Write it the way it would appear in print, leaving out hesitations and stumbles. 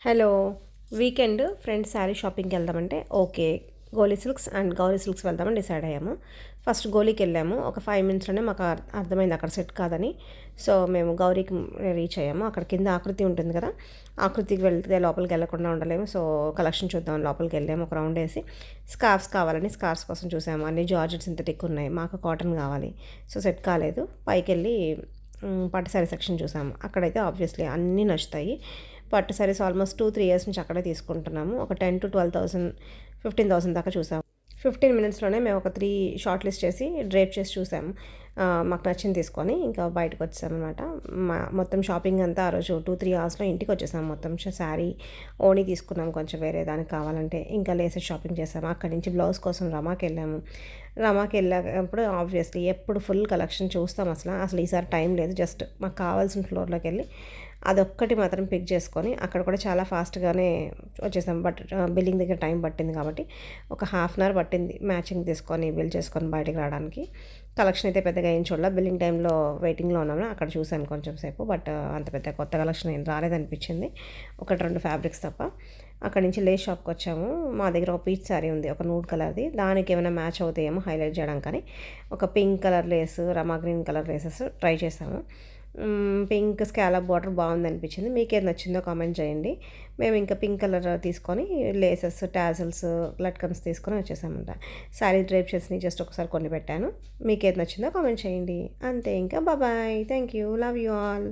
Hello! Weekend friends sari షాపింగ్‌కి వెళ్దామంటే okay. Goli silks and Gauri silks వెళ్దామని డిసైడ్ అయ్యాము. ఫస్ట్ గోలీకెళ్ళాము. ఒక 5 మినిట్స్‌లోనే మాకు అర్థమైంది అక్కడ సెట్ కాదని. సో, మేము గౌరీకి రీచ్ అయ్యాము. అక్కడ కింద ఆకృతి ఉంటుంది కదా! ఆకృతికి వెళ్తే లోపలికి వెళ్ళకుండా ఉండలేము. సో, కలెక్షన్ చూద్దామని లోపలికెళ్ళాము. ఒక రౌండ్ ఏసి స్కార్ఫ్స్ కావాలని స్కార్ఫ్స్ కోసం చూసాము. అన్ని జార్జెట్ సింథటిక్ ఉన్నాయి. మాకు కాటన్ కావాలి. సో, సెట్ కాలేదు. పైకెళ్ళి పట్టు శారీ సెక్షన్ చూసాము. అక్కడైతే ఆబ్వియస్లీ అన్నీ నచ్చుతాయి. పట్టు శారీస్ ఆల్మోస్ట్ 2, 3 ఇయర్స్ నుంచి అక్కడే తీసుకుంటున్నాము. ఒక 10,000-12,000, 15,000 దాకా చూసాము. 15 మినిట్స్‌లోనే మేము ఒక 3 షార్ట్ లిస్ట్ చేసి డ్రేప్ చేసి చూసాము. మాకు నచ్చింది తీసుకొని ఇంకా బయటకొచ్చేసామనమాట. మొత్తం షాపింగ్ అంతా ఆ రోజు 2, 3 అవర్స్‌లో ఇంటికొచ్చేసాం. మొత్తం శారీ, ఓణీ తీసుకున్నాం కొంచెం వేరే దానికి కావాలంటే. ఇంకా లేసెస్ షాపింగ్ చేసాము. అక్కడి నుంచి బ్లౌజ్ కోసం రమాకెళ్ళాము. రమాకెళ్ళినప్పుడు ఆబ్వియస్లీ ఎప్పుడు ఫుల్ కలెక్షన్ చూస్తాం అసలు ఈసారి టైం లేదు. జస్ట్ మాకు కావాల్సిన ఫ్లోర్‌లోకెళ్ళి అదొక్కటి మాత్రం పిక్ చేసుకొని అక్కడ కూడా చాలా ఫాస్ట్‌గానే వచ్చేసాం. బట్ బిల్లింగ్ దగ్గర టైం పట్టింది కాబట్టి ఒక హాఫ్ అన్ అవర్ పట్టింది మ్యాచింగ్ తీసుకొని, బిల్ చేసుకొని బయటికి రావడానికి. కలెక్షన్ అయితే పెద్దగా ఏం చూడలే. బిల్లింగ్ టైంలో వెయిటింగ్‌లో ఉన్నాము. అక్కడ చూసాను కొంచెం సేపు. బట్ అంత పెద్ద కొత్త కలెక్షన్ ఏం రాలేదనిపించింది. 1, 2 ఫ్యాబ్రిక్స్ తప్ప. అక్కడి నుంచి లేస్ షాప్‌కొచ్చాము. మా దగ్గర ఒక పీచ్ శారీ ఉంది. ఒక నూడ్ కలర్‌ది. దానికి ఏమైనా మ్యాచ్ అవుతాయేమో హైలైట్ చేయడానికని ఒక పింక్ కలర్ లేస్, రమా గ్రీన్ కలర్ లేసెస్ ట్రై చేసాము. పింక్ స్కాలప్ బార్డర్ బాగుందనిపించింది. మీకేది నచ్చిందో కామెంట్ చేయండి. మేము ఇంకా పింక్ కలర్ తీసుకొని లేసెస్, టాజిల్స్, లట్కన్స్ తీసుకొని వచ్చేసామన్నమాట. శారీ డ్రేప్ చేసి జస్ట్ ఒకసారి కొన్ని పెట్టాను. మీకేది నచ్చిందో కామెంట్ చేయండి. అంతే ఇంకా bye. Thank you. Love you all.